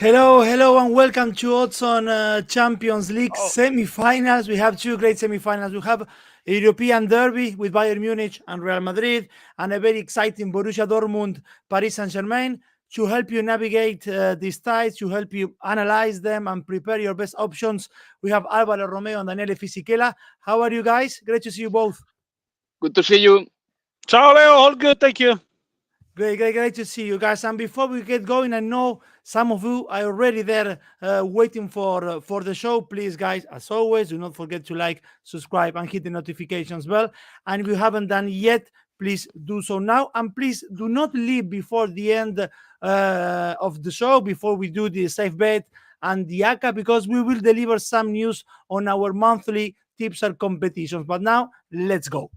Hello, and welcome to Odds on Champions League Oh, semi-finals. We have two great semi-finals. We have a European derby with Bayern Munich and Real Madrid, and a very exciting Borussia Dortmund, Paris Saint-Germain. To help you navigate these ties, to help you analyze them and prepare your best options, we have Alvaro, Romeo, and Daniele Fisichella. How are you guys? Great to see you both. Good to see you. ciao Leo, all good, thank you. Great to see you guys. And before we get going, I know some of you are already there waiting for the show. Please, guys, as always, do not forget to like, subscribe, and hit the notifications bell. And if you haven't done yet, please do so now. And please do not leave before the end of the show, before we do the safe bet and the ACCA, because we will deliver some news on our monthly tips and competitions. But now, let's go.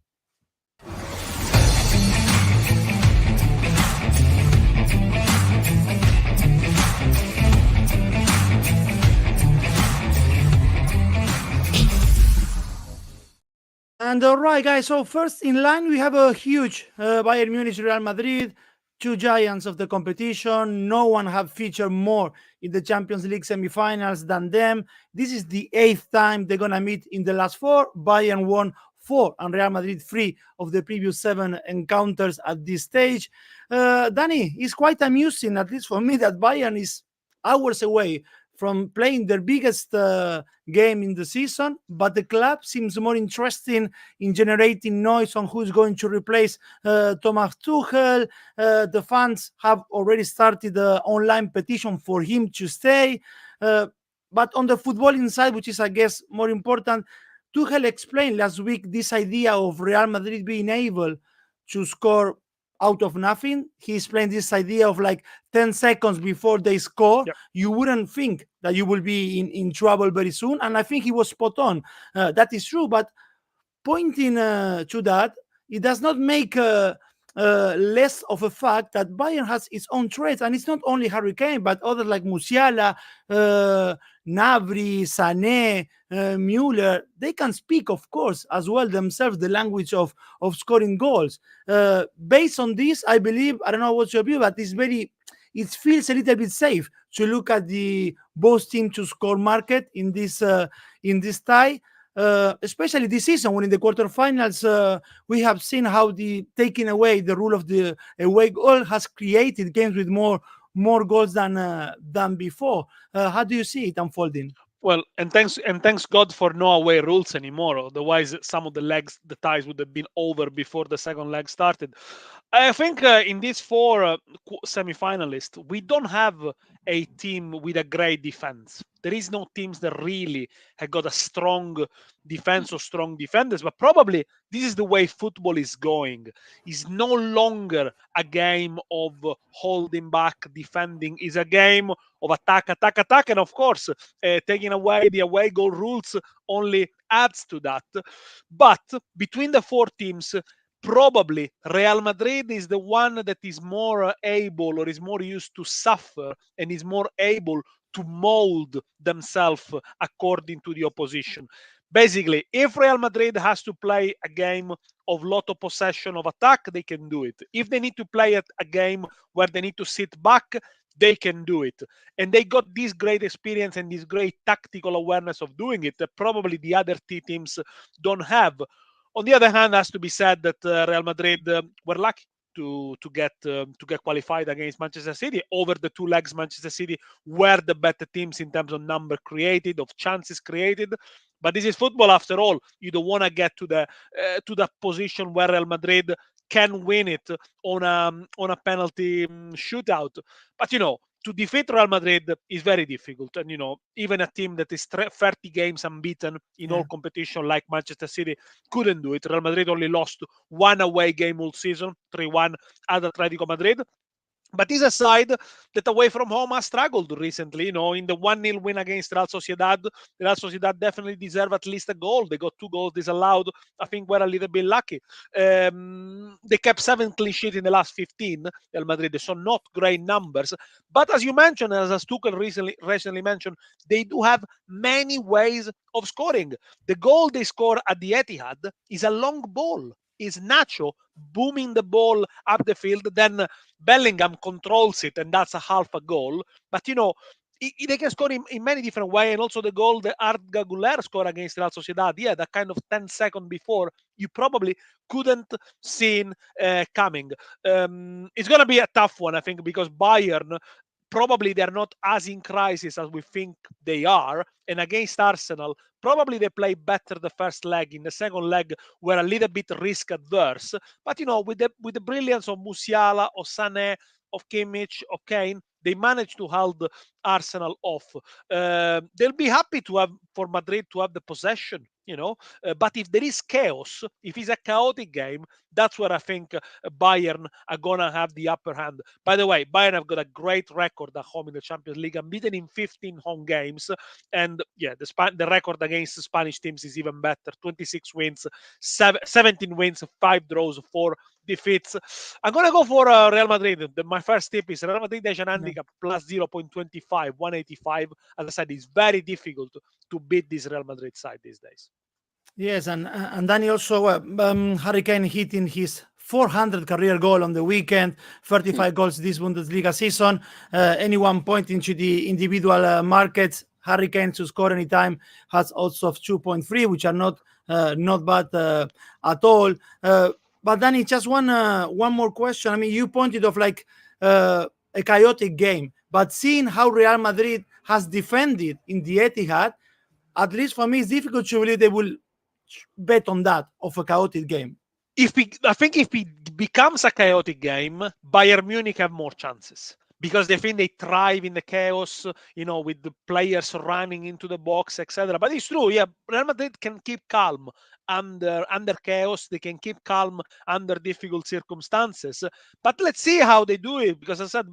And all right, guys. So first in line, we have a huge Bayern Munich, Real Madrid, two giants of the competition. No one have featured more in the Champions League semifinals than them. This is the 8th time they're gonna meet in the last 4. Bayern won 4 and Real Madrid 3 of the previous 7 encounters at this stage. Dani, it's quite amusing, at least for me, that Bayern is hours away from playing their biggest game in the season, but the club seems more interested in generating noise on who's going to replace Thomas Tuchel. The fans have already started the online petition for him to stay. But on the footballing side, which is, I guess, more important, Tuchel explained last week this idea of Real Madrid being able to score out of nothing. He explained this idea of like 10 seconds before they score. Yep. You wouldn't think that you will be in trouble very soon. And I think he was spot on. That is true. But pointing to that, it does not make less of a fact that Bayern has its own traits. And it's not only Harry Kane, but others like Musiala, Gnabry, Sané, Müller. They can speak, of course, as well themselves, the language of scoring goals. Based on this, I believe, I don't know what's your view, but it feels a little bit safe to look at the both team to score market in this tie. Especially this season, when in the quarterfinals we have seen how the taking away the rule of the away goal has created games with more goals than before. How do you see it unfolding? Well, and thanks God for no away rules anymore. Otherwise, some of the ties would have been over before the second leg started. I think in these 4 semi-finalists, we don't have a team with a great defense. There is no teams that really have got a strong defense or strong defenders, but probably this is the way football is going. It's no longer a game of holding back, defending. It's a game of attack, and of course, taking away the away goal rules only adds to that. But between the 4 teams, probably Real Madrid is the one that is more able or is more used to suffer and is more able to mold themselves according to the opposition. Basically, if Real Madrid has to play a game of lot of possession of attack, they can do it. If they need to play a game where they need to sit back, they can do it. And they got this great experience and this great tactical awareness of doing it that probably the other teams don't have. On the other hand, has to be said that Real Madrid were lucky to get qualified against Manchester City. Over the 2 legs, Manchester City were the better teams in terms of number created, of chances created. But this is football after all. You don't want to get to the position where Real Madrid can win it on a penalty shootout. But to defeat Real Madrid is very difficult. And, even a team that is 30 games unbeaten in all competition like Manchester City couldn't do it. Real Madrid only lost 1 away game all season, 3-1 at Atletico Madrid. But this aside, that away from home has struggled recently. In the 1-0 win against Real Sociedad definitely deserve at least a goal. They got 2 goals disallowed. I think we're a little bit lucky. They kept 7 clean sheets in the last 15, Real Madrid, so not great numbers. But as you mentioned, as Tuchel recently mentioned, they do have many ways of scoring. The goal they score at the Etihad is a long ball. Is Nacho booming the ball up the field, then Bellingham controls it, and that's a half a goal. But they can score in many different ways, and also the goal the Arda Güler scored against Real Sociedad, yeah, that kind of 10 seconds before, you probably couldn't seen coming. It's going to be a tough one, I think, because Bayern, probably they're not as in crisis as we think they are, and against Arsenal, probably they play better the first leg. In the second leg, were a little bit risk adverse, but with the brilliance of Musiala, of Sané, of Kimmich, of Kane, they managed to hold Arsenal off. They'll be happy to have for Madrid to have the possession, but if there is chaos, if it's a chaotic game, that's where I think Bayern are gonna have the upper hand. By the way, Bayern have got a great record at home in the Champions League, unbeaten in 15 home games, and yeah, the record against Spanish teams is even better: 26 wins, 17 wins, 5 draws, 4 defeats. I'm gonna go for Real Madrid. My first tip is Real Madrid has an handicap plus 0.25, 185. As I said, it's very difficult to beat this Real Madrid side these days. Yes, and Dani also, Harry Kane hitting his 400 career goal on the weekend, 35 goals this Bundesliga season. Anyone pointing to the individual markets, Harry Kane to score anytime has odds of 2.3, which are not bad at all. But Dani, just one more question. I mean, you pointed off like a chaotic game, but seeing how Real Madrid has defended in the Etihad, at least for me, it's difficult to believe they will bet on that of a chaotic game. I think if it becomes a chaotic game, Bayern Munich have more chances because they think they thrive in the chaos, with the players running into the box, etc. But it's true, yeah, Real Madrid can keep calm under chaos. They can keep calm under difficult circumstances. But let's see how they do it, because as I said,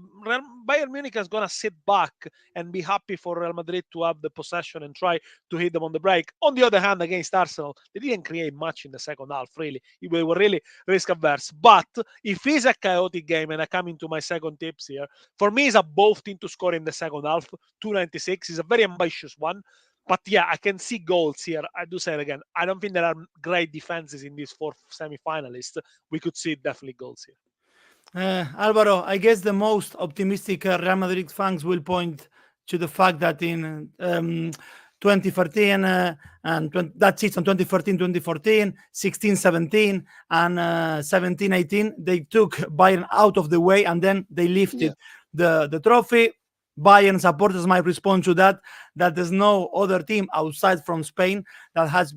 Bayern Munich is going to sit back and be happy for Real Madrid to have the possession and try to hit them on the break. On the other hand, against Arsenal, they didn't create much in the second half, really. They were really risk averse. But if it's a chaotic game, and I come into my second tips here, for me, it's a both team to score in the second half. 296 is a very ambitious one. But yeah, I can see goals here. I do say it again. I don't think there are great defenses in these 4 semi-finalists. We could see definitely goals here. Alvaro, I guess the most optimistic Real Madrid fans will point to the fact that in 2013 and that season 2013-2014, 16-17 and 17-18, they took Bayern out of the way and then they lifted the trophy. Bayern supporters might respond to that there's no other team outside from Spain that has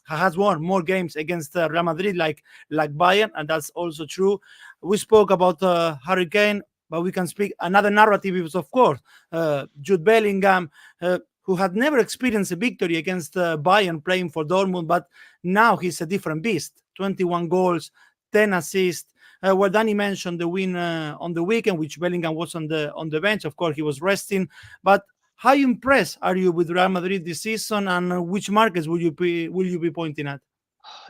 has won more games against Real Madrid like Bayern, and that's also true. We spoke about Harry Kane, but we can speak another narrative is, of course, Jude Bellingham, who had never experienced a victory against Bayern playing for Dortmund, but now he's a different beast. 21 goals, 10 assists. Well, Dani mentioned the win on the weekend, which Bellingham was on the bench. Of course, he was resting. But how impressed are you with Real Madrid this season, and which markets will you be pointing at?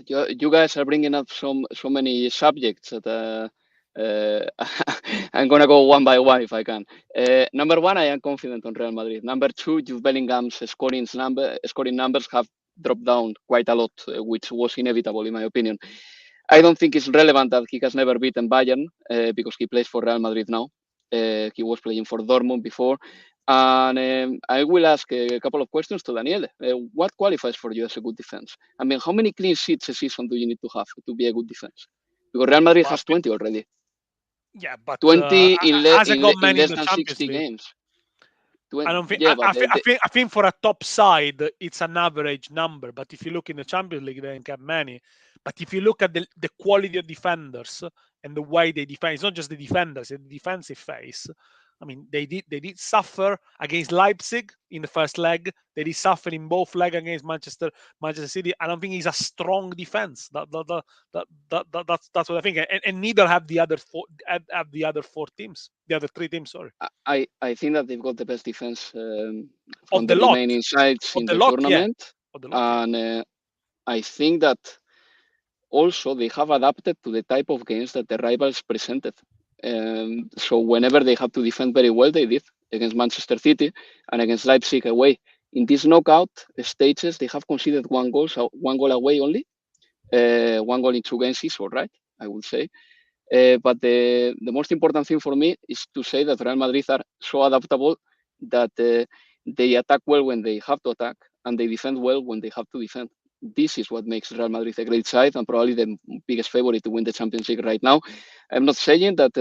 You guys are bringing up so many subjects that I'm gonna go one by one if I can. Number one, I am confident on Real Madrid. Number two, Jude Bellingham's scoring numbers have dropped down quite a lot, which was inevitable in my opinion. I don't think it's relevant that he has never beaten Bayern because he plays for Real Madrid now. He was playing for Dortmund before. And I will ask a couple of questions to Daniele. What qualifies for you as a good defense? I mean, how many clean sheets a season do you need to have to be a good defense? Because Real Madrid has 20 already. Yeah, but 20 in less in than 60 games. 20, I don't think. Yeah, I think for a top side, it's an average number. But if you look in the Champions League, they don't have many. But if you look at the quality of defenders and the way they defend, it's not just the defenders; it's the defensive phase. I mean, they did suffer against Leipzig in the first leg. They did suffer in both legs against Manchester City. I don't think it's a strong defense. That's what I think. And neither have the other four teams. The other 3 teams. Sorry. I think that they've got the best defense from the remaining sides in the tournament, and I think that also they have adapted to the type of games that the rivals presented. So whenever they have to defend very well, they did against Manchester City and against Leipzig away. In these knockout stages, they have conceded 1 goal away only. 1 goal in 2 games is all right, I would say. But the most important thing for me is to say that Real Madrid are so adaptable that they attack well when they have to attack, and they defend well when they have to defend. This is what makes Real Madrid a great side and probably the biggest favorite to win the Champions League right now. I'm not saying that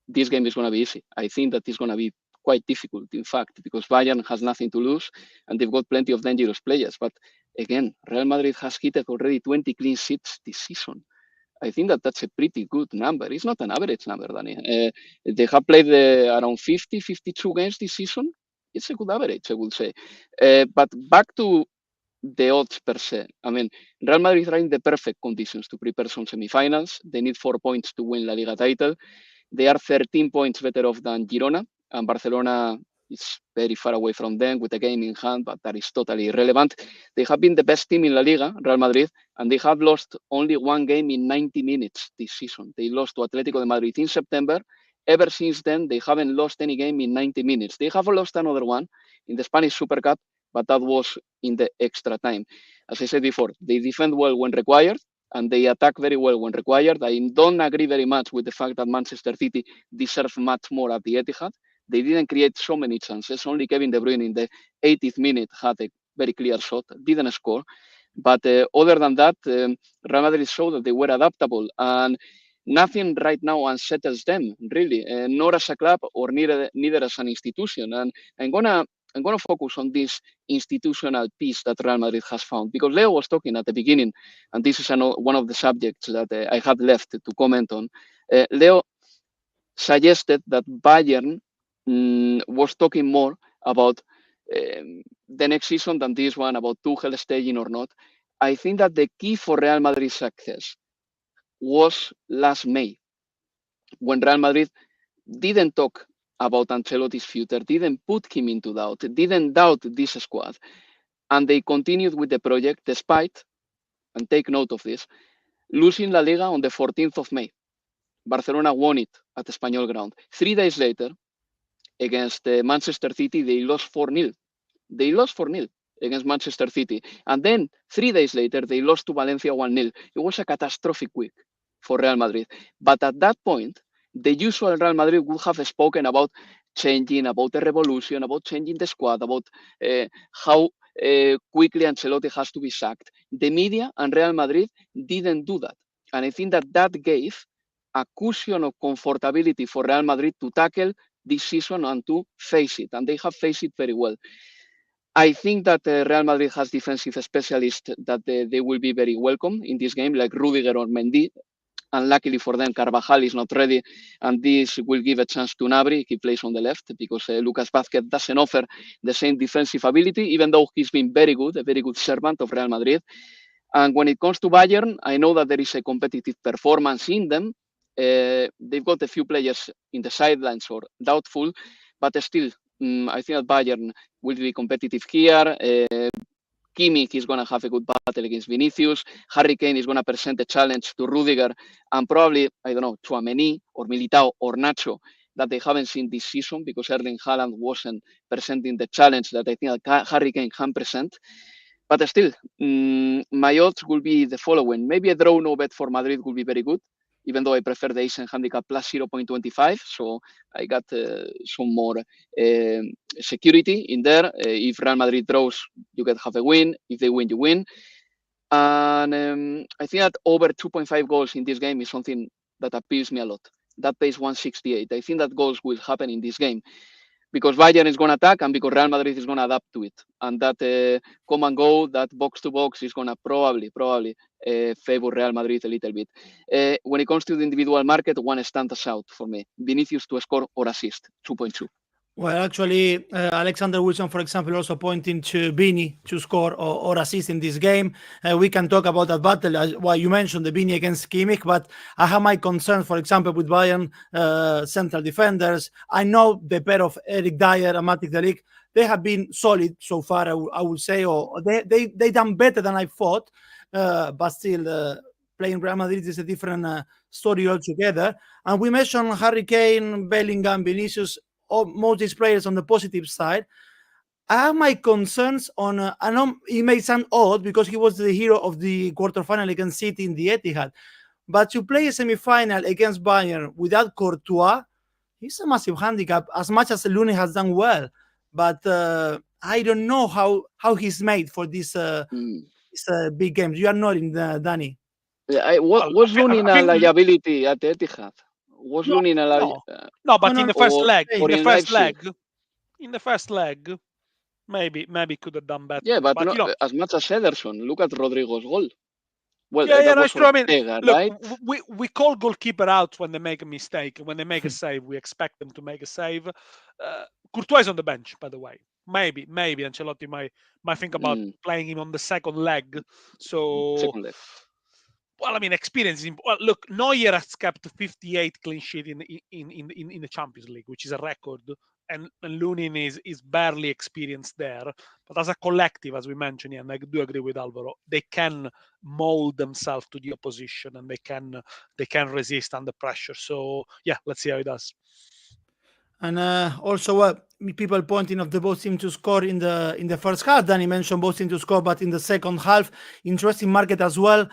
this game is going to be easy. I think that it's going to be quite difficult, in fact, because Bayern has nothing to lose and they've got plenty of dangerous players. But again, Real Madrid has hit already 20 clean sheets this season. I think that that's a pretty good number. It's not an average number, Dani. They have played around 50, 52 games this season. It's a good average, I would say. But back to the odds per se. I mean, Real Madrid are in the perfect conditions to prepare some semifinals. They need 4 points to win La Liga title. They are 13 points better off than Girona, and Barcelona is very far away from them with a game in hand, but that is totally irrelevant. They have been the best team in La Liga, Real Madrid, and they have lost only one game in 90 minutes this season. They lost to Atletico de Madrid in September. Ever since then, they haven't lost any game in 90 minutes. They have lost another one in the Spanish Super Cup, but that was in the extra time. As I said before, they defend well when required, and they attack very well when required. I don't agree very much with the fact that Manchester City deserve much more at the Etihad. They didn't create so many chances. Only Kevin De Bruyne in the 80th minute had a very clear shot, didn't score. But other than that, Real Madrid showed that they were adaptable, and nothing right now unsettles them, really, nor as a club or neither as an institution. And I'm gonna focus on this institutional piece that Real Madrid has found, because Leo was talking at the beginning, and this is one of the subjects that I had left to comment on. Leo suggested that Bayern was talking more about the next season than this one, about Tuchel staying or not. I think that the key for Real Madrid's success was last May, when Real Madrid didn't talk about Ancelotti's future, didn't put him into doubt, didn't doubt this squad, and they continued with the project despite, and take note of this, losing La Liga on the 14th of May. Barcelona won it at Espanyol ground. 3 days later, against Manchester City, they lost 4-0. They lost 4-0 against Manchester City. And then 3 days later, they lost to Valencia 1-0. It was a catastrophic week for Real Madrid. But at that point, the usual Real Madrid would have spoken about changing, about a revolution, about changing the squad, about how quickly Ancelotti has to be sacked. The media and Real Madrid didn't do that. And I think that gave a cushion of comfortability for Real Madrid to tackle this season and to face it. And they have faced it very well. I think that Real Madrid has defensive specialists that they will be very welcome in this game, like Rudiger or Mendy. Unluckily for them, Carvajal is not ready, and this will give a chance to Gnabry. He plays on the left because Lucas Vázquez doesn't offer the same defensive ability, even though he's been very good, a very good servant of Real Madrid. And when it comes to Bayern, I know that there is a competitive performance in them. They've got a few players in the sidelines or doubtful, but still, I think that Bayern will be competitive here. Kimmich is going to have a good battle against Vinicius. Harry Kane is going to present a challenge to Rudiger and probably, I don't know, Tchouaméni or Militao or Nacho that they haven't seen this season because Erling Haaland wasn't presenting the challenge that I think Harry Kane can present. But still, my odds will be the following. Maybe a draw no bet for Madrid will be very good, even though I prefer the Asian handicap plus 0.25. So I got some more security in there. If Real Madrid draws, you can have a win. If they win, you win. And I think that over 2.5 goals in this game is something that appeals me a lot. That pays 168. I think that goals will happen in this game because Bayern is going to attack and because Real Madrid is going to adapt to it. And that come and go, that box to box is going to probably favor Real Madrid a little bit. When it comes to the individual market, one stands out for me. Vinicius to score or assist, 2.2. Well, actually, Alexander Wilson, for example, also pointing to Vini to score or assist in this game. We can talk about that battle. Well, you mentioned the Vini against Kimmich, but I have my concerns, for example, with Bayern central defenders. I know the pair of Eric Dyer and Matic de Ligt, they have been solid so far, I would say, or they done better than I thought, but still playing Real Madrid is a different story altogether. And we mentioned Harry Kane, Bellingham, Vinicius, most of these players on the positive side. I have my concerns on, I know it may sound odd because he was the hero of the quarterfinal against City in the Etihad, But to play a semi-final against Bayern without Courtois, it's a massive handicap. As much as Looney has done well, but I don't know how he's made for this big games. You are not in Danny. Was Looney a liability at Etihad? Was Looney a liability? No, but in the first leg, in the first leg, maybe could have done better. Yeah, but not as much as Ederson. Look at Rodrigo's goal. Well, it's true. I mean, look, right? we call goalkeeper out when they make a mistake. When they make a save, we expect them to make a save. Courtois is on the bench, by the way. Maybe Ancelotti might think about playing him on the second leg. So, second leg. Well, I mean, experience. Well, look, Neuer has kept 58 clean sheet in the Champions League, which is a record. And Lunin is barely experienced there. But as a collective, as we mentioned, and I do agree with Alvaro, they can mold themselves to the opposition and they can resist under pressure. So yeah, let's see how it does. And also, people pointing of the both teams to score in the first half. Danny mentioned both teams to score, but in the second half, interesting market as well.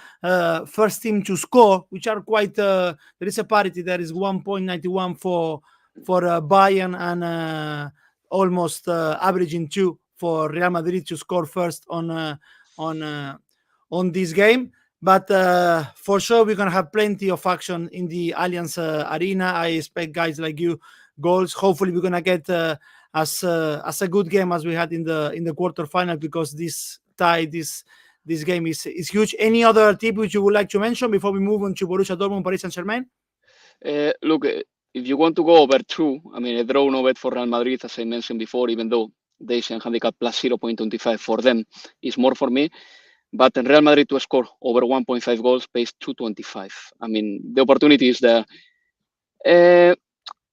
First team to score, which are quite. There is a parity. There is 1.91 for Bayern and almost averaging 2 for Real Madrid to score first on this game. But for sure, we're gonna have plenty of action in the Allianz Arena. I expect guys like you goals. Hopefully, we're gonna get as a good game as we had in the quarterfinal, because this tie, this game is huge. Any other tip which you would like to mention before we move on to Borussia Dortmund, Paris Saint-Germain? Look, if you want to go over 2, I mean, a draw no bet for Real Madrid, as I mentioned before, even though they say handicap plus 0.25 for them is more for me. But in Real Madrid to score over 1.5 goals pays 225. I mean, the opportunity is there.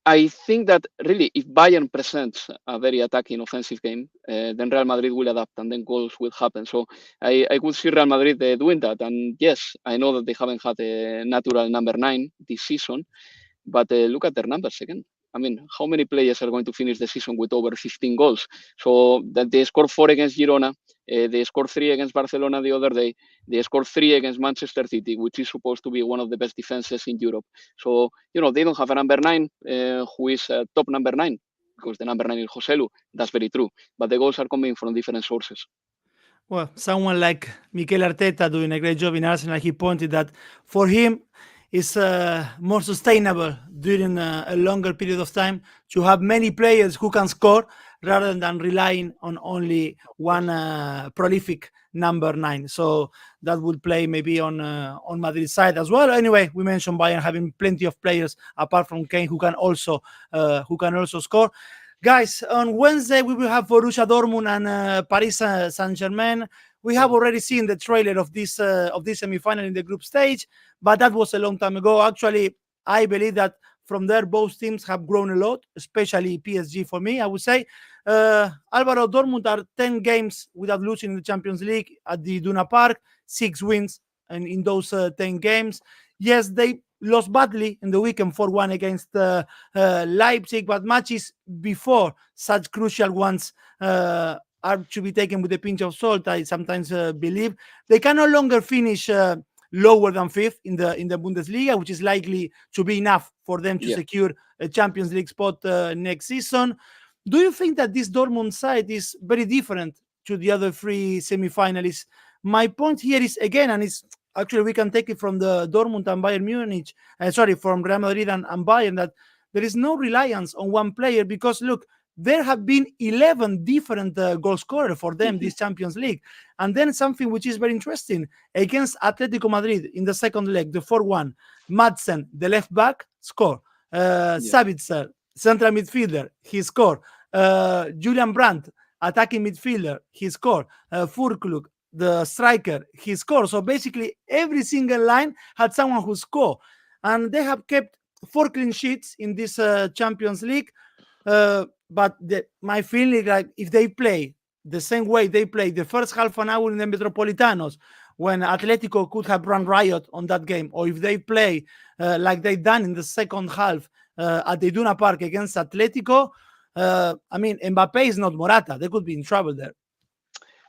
I think that really, if Bayern presents a very attacking offensive game, then Real Madrid will adapt and then goals will happen. So I could see Real Madrid doing that. And yes, I know that they haven't had a natural number 9 this season, but look at their numbers again. I mean, how many players are going to finish the season with over 15 goals? So that they scored 4 against Girona, they scored 3 against Barcelona the other day, they scored 3 against Manchester City, which is supposed to be one of the best defenses in Europe. So, they don't have a number 9 who is top number 9, because the number 9 is 𝐬𝐭𝐴. That's very true. But the goals are coming from different sources. Well, someone like Mikel Arteta doing a great job in Arsenal, he pointed that for him, it's more sustainable during a longer period of time to have many players who can score rather than relying on only one prolific number 9. So that would play maybe on Madrid's side as well. Anyway, we mentioned Bayern having plenty of players apart from Kane who can also score. Guys, on Wednesday we will have Borussia Dortmund and Paris Saint-Germain. We have already seen the trailer of this semi-final in the group stage, but that was a long time ago. Actually, I believe that from there, both teams have grown a lot, especially PSG for me, I would say. Alvaro, Dortmund are 10 games without losing in the Champions League at the Duna Park, 6 wins and in those 10 games. Yes, they lost badly in the weekend 4-1 against Leipzig, but matches before such crucial ones are to be taken with a pinch of salt. I sometimes believe they can no longer finish lower than 5th in the Bundesliga, which is likely to be enough for them to secure a Champions League spot next season. Do you think that this Dortmund side is very different to the other 3 semi-finalists? My point here is, again, and it's actually we can take it from the Dortmund and Bayern Munich, from Real Madrid and Bayern, that there is no reliance on one player, because look, there have been 11 different goal scorers for them this Champions League. And then something which is very interesting, against Atletico Madrid in the second leg, the 4-1, Madsen, the left back, score. Sabitzer, central midfielder, he scored. Julian Brandt, attacking midfielder, he scored. Furkluk, the striker, he scored. So basically every single line had someone who scored. And they have kept 4 clean sheets in this Champions League. But my feeling, like, if they play the same way they played the first half an hour in the Metropolitanos, when Atletico could have run riot on that game, or if they play like they done in the second half at the Duna Park against Atletico, I mean, Mbappe is not Morata. They could be in trouble there.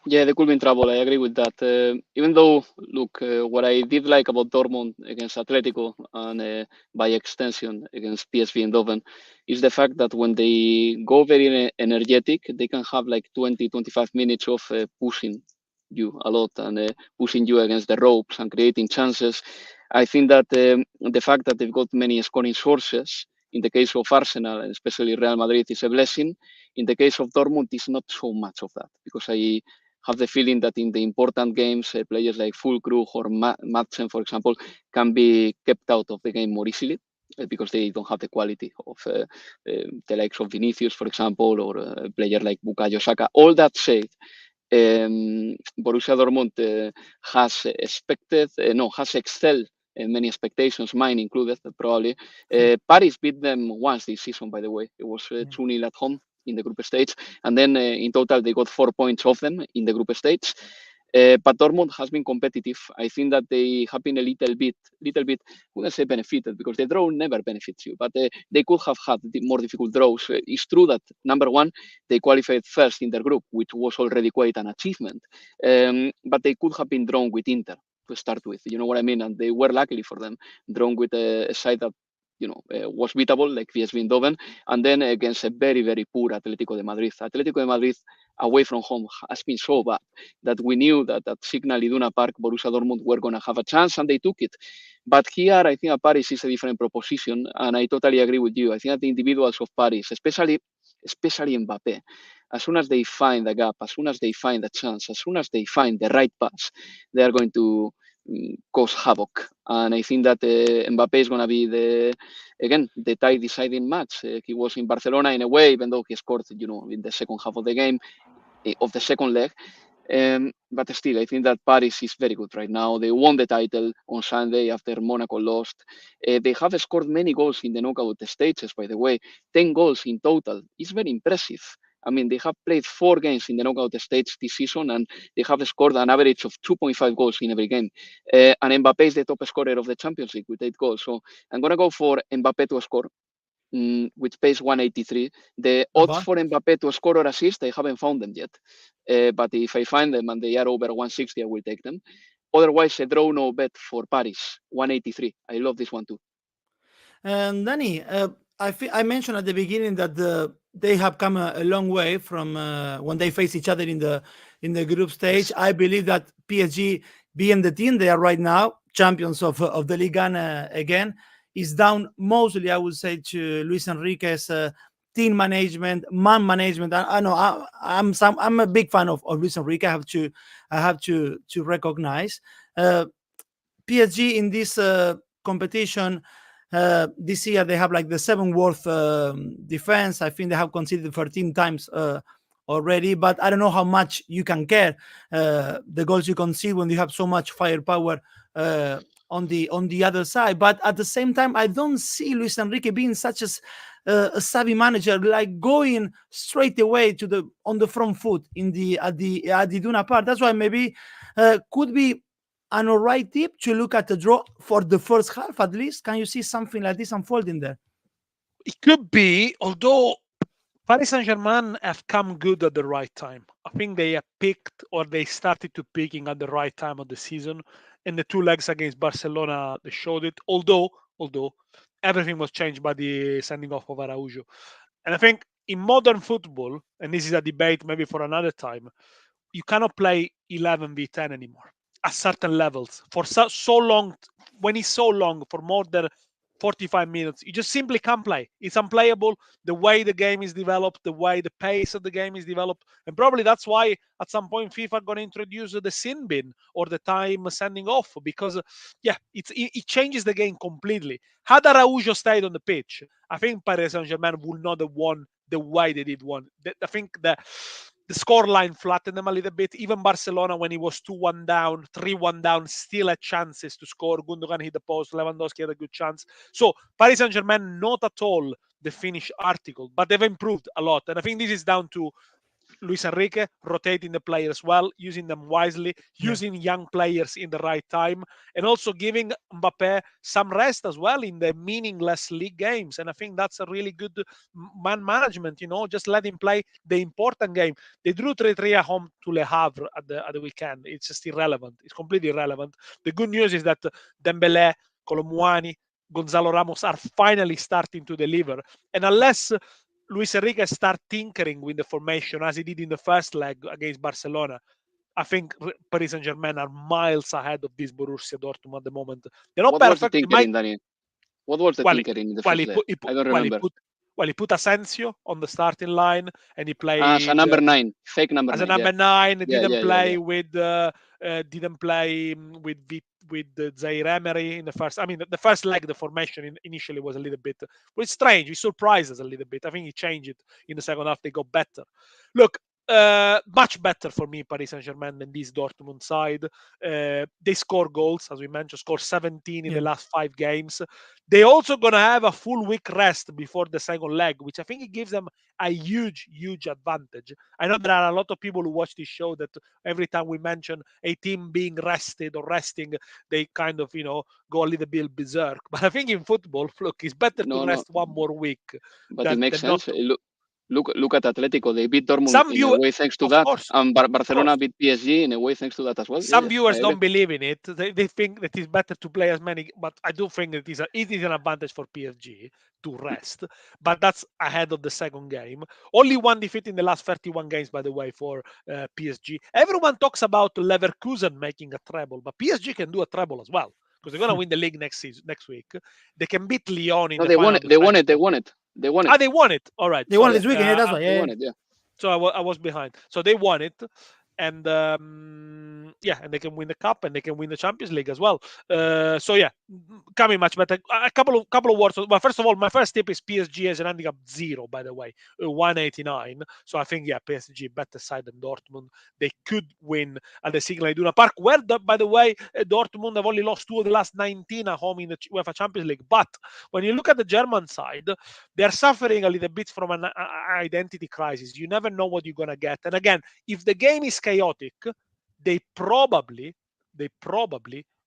Yeah, they could be in trouble. I agree with that. Even though, look, what I did like about Dortmund against Atletico and by extension against PSV Eindhoven is the fact that when they go very energetic, they can have like 20, 25 minutes of pushing you a lot and pushing you against the ropes and creating chances. I think that the fact that they've got many scoring sources in the case of Arsenal and especially Real Madrid is a blessing. In the case of Dortmund, it's not so much of that because I have the feeling that in the important games, players like Füllkrug or Madsen, for example, can be kept out of the game more easily because they don't have the quality of the likes of Vinicius, for example, or a player like Bukayo Saka. All that said, Borussia Dortmund has excelled in many expectations, mine included, probably. Paris beat them once this season, by the way. It was 2-0 at home in the group stage. And then in total, they got 4 points off them in the group stage. But Dortmund has been competitive. I think that they have been a little bit, wouldn't say benefited because the draw never benefits you, but they could have had more difficult draws. It's true that, number one, they qualified first in their group, which was already quite an achievement. But they could have been drawn with Inter to start with. You know what I mean? And they were, luckily for them, drawn with a side that was beatable, like PSV Eindhoven, and then against a very, very poor Atletico de Madrid. Atletico de Madrid away from home has been so bad that we knew that at Signal Iduna Park, Borussia Dortmund were going to have a chance, and they took it. But here, I think Paris is a different proposition, and I totally agree with you. I think that the individuals of Paris, especially Mbappe, as soon as they find the gap, as soon as they find the chance, as soon as they find the right pass, they are going to cause havoc. And I think that Mbappe is going to be the tie deciding match. He was in Barcelona in a way, even though he scored, in the second half of the game, of the second leg. But still, I think that Paris is very good right now. They won the title on Sunday after Monaco lost. They have scored many goals in the knockout stages, by the way, 10 goals in total. It's very impressive. I mean, they have played 4 games in the knockout stage this season, and they have scored an average of 2.5 goals in every game. And Mbappe is the top scorer of the Champions League with 8 goals. So I'm going to go for Mbappe to score, which pays 183. The odds for Mbappe to score or assist, I haven't found them yet. But if I find them and they are over 160, I will take them. Otherwise, a draw no bet for Paris, 183. I love this one too. And Dani, I mentioned at the beginning that they have come a long way from when they face each other in the group stage. Yes. I believe that PSG, being the team they are right now, champions of the Liga again, is down mostly, I would say, to Luis Enrique's team management, man management. I know I'm a big fan of Luis Enrique. I have to recognize PSG in this competition. This year they have like the 7th worst defense. I think they have conceded 13 times already, but I don't know how much you can care the goals you concede when you have so much firepower on the other side. But at the same time, I don't see Luis Enrique being such a savvy manager, like going straight away on the front foot at the Iduna Park. That's why maybe could be an alright tip to look at the draw for the first half at least. Can you see something like this unfolding there? It could be, although Paris Saint-Germain have come good at the right time. I think they have picked, or they started to picking at the right time of the season. And the 2 legs against Barcelona, they showed it. Although everything was changed by the sending off of Araujo. And I think in modern football, and this is a debate maybe for another time, you cannot play 11v10 anymore at certain levels for so long. When it's so long, for more than 45 minutes, you just simply can't play. It's unplayable, the way the game is developed, the way the pace of the game is developed. And probably that's why at some point FIFA are going to introduce the sin bin or the time sending off, because it changes the game completely. Had Araujo stayed on the pitch, I think Paris Saint-Germain would not have won the way they did won. I think the scoreline flattened them a little bit. Even Barcelona, when it was 2-1 down, 3-1 down, still had chances to score. Gundogan hit the post. Lewandowski had a good chance. So Paris Saint-Germain, not at all the finished article, but they've improved a lot. And I think this is down to Luis Enrique rotating the players well, using them wisely, using young players in the right time, and also giving Mbappe some rest as well in the meaningless league games. And I think that's a really good man management, just let him play the important game. They drew 3-3 at home to Le Havre at the weekend. It's just irrelevant. It's completely irrelevant. The good news is that Dembélé, Colomwani, Gonzalo Ramos are finally starting to deliver. And unless Luis Enrique start tinkering with the formation as he did in the first leg against Barcelona, I think Paris Saint-Germain are miles ahead of this Borussia Dortmund at the moment. They're not perfect. What was the tinkering, Dani? What was the tinkering in the first leg? I don't remember. He put Asensio on the starting line, and he played as a number 9, fake number 9. As a number 9, didn't play with Zaire Emery in the first. I mean, the first leg, the formation initially was a little bit, well, it's strange. It surprised us a little bit. I think he changed it in the second half. They got better. Look, much better for me, Paris Saint-Germain, than this Dortmund side. They score goals, as we mentioned, score 17 in the last 5 games. They're also going to have a full week rest before the second leg, which I think it gives them a huge, huge advantage. I know there are a lot of people who watch this show that every time we mention a team being rested or resting, they kind of, go a little bit berserk. But I think in football, look, it's better to rest one more week. But it makes sense. Look at Atletico. They beat Dortmund in a way thanks to that. And Barcelona beat PSG in a way thanks to that as well. Some viewers don't believe in it. They think that it's better to play as many, but I do think that it is an advantage for PSG to rest. But that's ahead of the second game. Only one defeat in the last 31 games, by the way, for PSG. Everyone talks about Leverkusen making a treble, but PSG can do a treble as well, because they're going to win the league next week. They can beat Lyon in the final. They won it. They won it. They won it. All right. They won it this weekend. That's why. They won it, yeah. So I was behind. So they won it. And and they can win the cup and they can win the Champions League as well. Coming much better. A couple of words. Well, first of all, my first tip is PSG as an handicap 0, by the way, 189. So I think PSG better side than Dortmund. They could win at the Signal Iduna Park, where by the way, Dortmund have only lost 2 of the last 19 at home in the UEFA Champions League. But when you look at the German side, they're suffering a little bit from an identity crisis. You never know what you're gonna get. And again, if the game is chaotic, they probably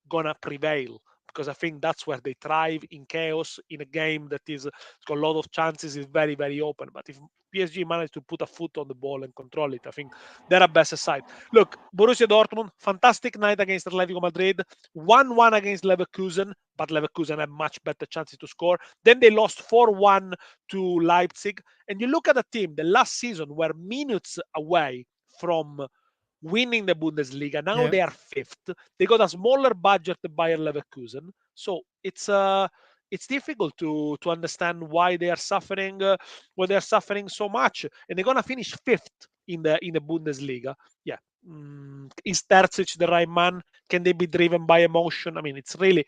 gonna prevail, because I think that's where they thrive, in chaos, in a game that is got a lot of chances, is very, very open. But if PSG manage to put a foot on the ball and control it, I think they're a better side. Look, Borussia Dortmund, fantastic night against Atletico Madrid, 1-1 against Leverkusen, but Leverkusen had much better chances to score. Then they lost 4-1 to Leipzig. And you look at the team, the last season were minutes away from winning the Bundesliga. Now they are 5th. They got a smaller budget than Bayer Leverkusen. So it's difficult to understand why they are suffering so much. And they're gonna finish 5th in the Bundesliga. Yeah. Is Terzic the right man? Can they be driven by emotion? I mean, it's really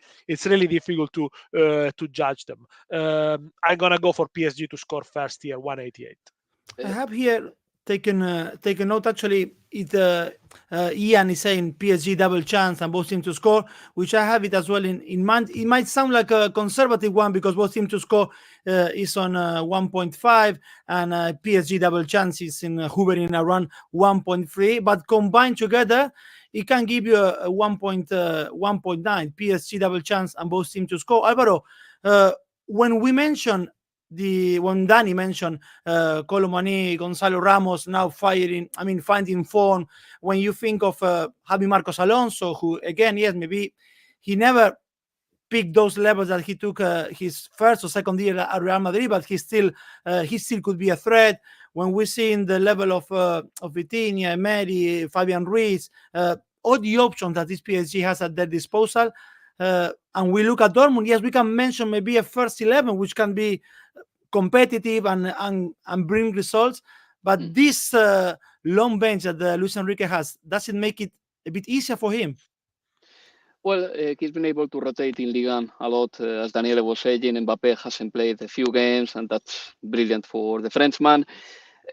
difficult to judge them. I'm gonna go for PSG to score first here, 188. I have here taken note. Actually, Ian is saying PSG double chance and both teams to score, which I have it as well in mind. It might sound like a conservative one because both teams to score is on 1.5 and PSG double chance is hovering around 1.3, but combined together it can give you a 1.9 PSG double chance and both teams to score. Alvaro, when Dani mentioned Colomwani, Gonzalo Ramos now finding form, when you think of Javi Marcos Alonso, who again, yes, maybe he never picked those levels that he took his first or second year at Real Madrid, but he still could be a threat. When we see in the level of Vitinha, Emery, Fabian Ruiz, all the options that this PSG has at their disposal, and we look at Dortmund, yes, we can mention maybe a first 11, which can be competitive and bring results, but this long bench that Luis Enrique has, does it make it a bit easier for him? Well, he's been able to rotate in Ligue 1 a lot. As Daniele was saying, Mbappe hasn't played a few games, and that's brilliant for the Frenchman.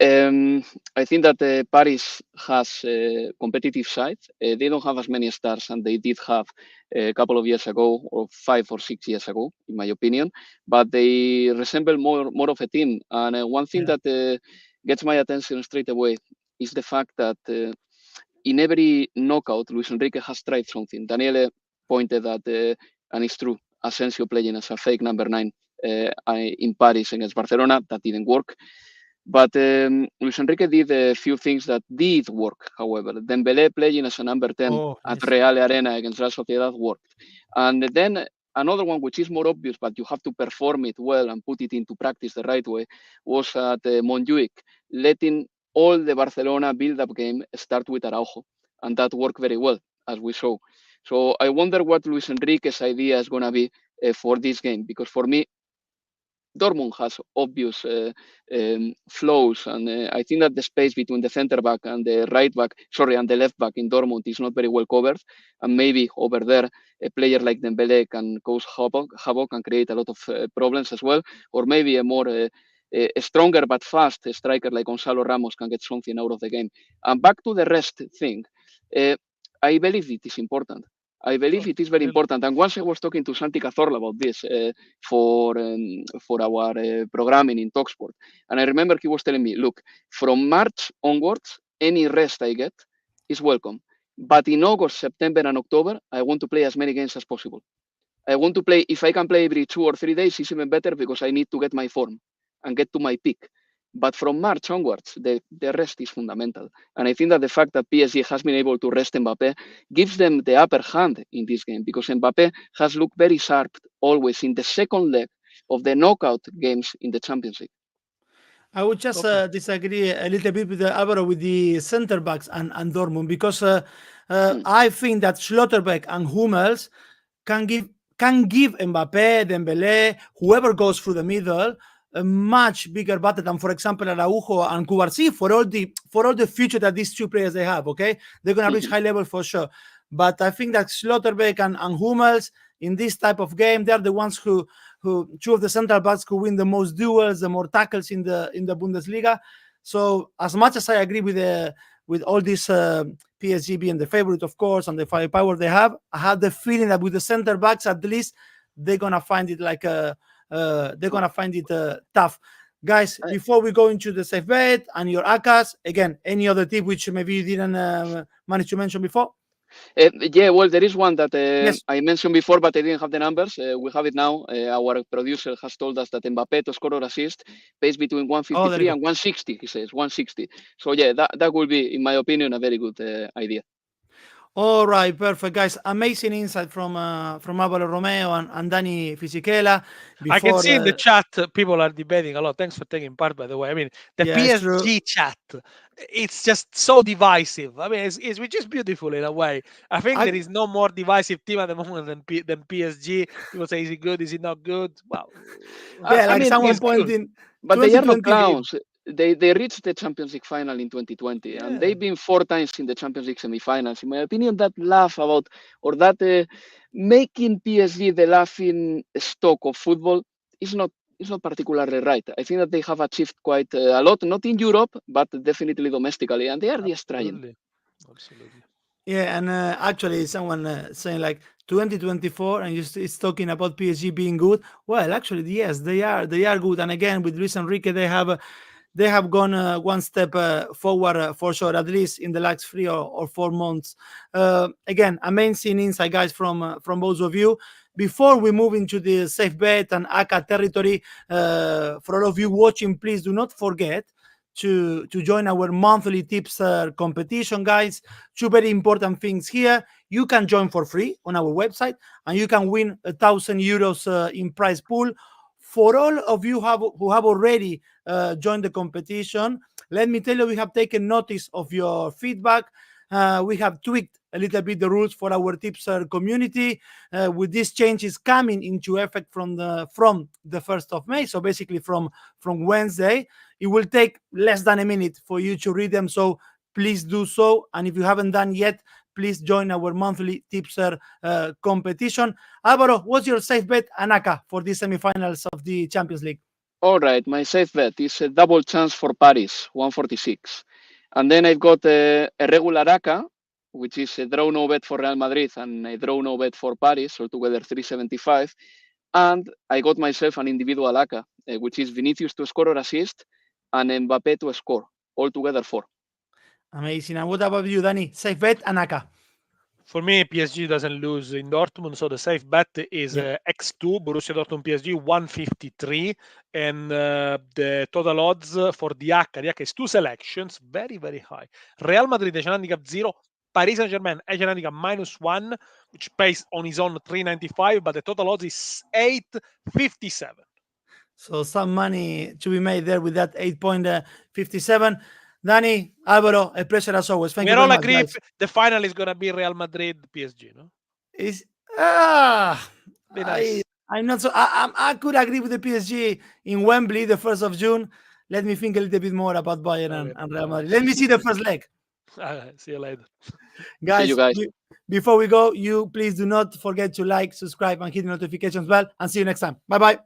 I think that Paris has a competitive side. They don't have as many stars as they did have a couple of years ago, or 5 or 6 years ago, in my opinion. But they resemble more of a team. And one thing that gets my attention straight away is the fact that in every knockout, Luis Enrique has tried something. Daniele pointed at, and it's true, Asensio playing as a fake number 9 in Paris against Barcelona. That didn't work. But Luis Enrique did a few things that did work, however. Dembélé playing as a number 10 at Real Arena against Real Sociedad worked. And then another one, which is more obvious, but you have to perform it well and put it into practice the right way, was at Montjuic, letting all the Barcelona build-up game start with Araujo. And that worked very well, as we saw. So I wonder what Luis Enrique's idea is going to be for this game, because for me, Dortmund has obvious flows, and I think that the space between the center back and the and the left back in Dortmund is not very well covered, and maybe over there a player like Dembélé can cause havoc and create a lot of problems as well, or maybe a more a stronger but fast striker like Gonzalo Ramos can get something out of the game. And back to the rest thing, I believe it is important. I believe it is very important. And once I was talking to Santi Cazorla about this for our programming in TalkSport. And I remember he was telling me, look, from March onwards, any rest I get is welcome. But in August, September, and October, I want to play as many games as possible. I want to play, if I can play every 2 or 3 days, it's even better because I need to get my form and get to my peak. But from March onwards, the rest is fundamental. And I think that the fact that PSG has been able to rest Mbappé gives them the upper hand in this game, because Mbappé has looked very sharp always in the second leg of the knockout games in the Champions League. I would just disagree a little bit with Alvaro with the center backs and Dortmund, because I think that Schlotterbeck and Hummels can give Mbappé, Dembélé, whoever goes through the middle, a much bigger battle than, for example, Araujo and Cubarsí for all the future that these two players they have. Okay, they're gonna reach high level for sure. But I think that Schlotterbeck and Hummels in this type of game, they're the ones who two of the central backs who win the most duels, the more tackles in the Bundesliga. So as much as I agree with all this PSG being the favorite, of course, and the firepower they have, I have the feeling that with the center backs, at least they're gonna find it like tough. Guys, before we go into the safe bet and your ACCAs, again, any other tip which maybe you didn't manage to mention before? Yeah, well, there is one that Yes. I mentioned before, but I didn't have the numbers. We have it now. Our producer has told us that Mbappé to score or assist pays between 153 and 160, he says, 160. So yeah, that will be, in my opinion, a very good idea. All right, perfect, guys. Amazing insight from Alvaro Romeo and Dani Fisichella. I can see in the chat people are debating a lot. Thanks for taking part, by the way. I mean, the PSG chat, it's just so divisive. I mean, it's which is beautiful in a way. I think there is no more divisive team at the moment than PSG. People say, is he good? Is he not good? Well, yeah, like someone pointing. But they are not clowns. They reached the Champions League final in 2020, and they've been 4 times in the Champions League semifinals. In my opinion, that laugh about, or that making PSG the laughing stock of football is not particularly right. I think that they have achieved quite a lot, not in Europe, but definitely domestically, and they are just trying. Absolutely. Yeah, and actually, someone saying like 2024, and it's talking about PSG being good. Well, actually, yes, they are good. And again, with Luis Enrique, they have gone one step forward for sure, at least in the last 3 or 4 months. Again, amazing insight, guys, from both of you. Before we move into the safe bet and ACCA territory, for all of you watching, please do not forget to join our monthly tips competition, guys. 2 very important things here. You can join for free on our website, and you can win €1,000 in prize pool. For all of you who have already joined the competition, let me tell you, we have taken notice of your feedback. We have tweaked a little bit the rules for our tipster community with these changes coming into effect from the 1st of May. So basically from Wednesday, it will take less than a minute for you to read them. So please do so. And if you haven't done yet, please join our monthly tipster competition. Alvaro, what's your safe bet and ACCA for the semifinals of the Champions League? All right, my safe bet is a double chance for Paris, 146. And then I've got a regular ACCA, which is a draw no bet for Real Madrid and a draw no bet for Paris, altogether 375. And I got myself an individual ACCA, which is Vinicius to score or assist and Mbappé to score, altogether 4. Amazing. And what about you, Danny? Safe bet and ACCA. For me, PSG doesn't lose in Dortmund, so the safe bet is Yeah. X2, Borussia Dortmund PSG 153, and the total odds for the ACCA is 2 selections, very, very high. Real Madrid, Asian handicap 0, Paris Saint-Germain, Asian handicap -1, which pays on his own 395, but the total odds is 857. So some money to be made there with that 8.57. Danny, Alvaro, a pleasure as always. Thank We you all very much, agree guys. the final is going to be Real Madrid PSG, no? Is Be nice. I'm not so. I could agree with the PSG in Wembley, the 1st of June. Let me think a little bit more about Bayern and Real Madrid. Let me see the first leg. See you later. Guys, you guys. Before we go, you please do not forget to like, subscribe, and hit the notifications bell. And see you next time. Bye bye.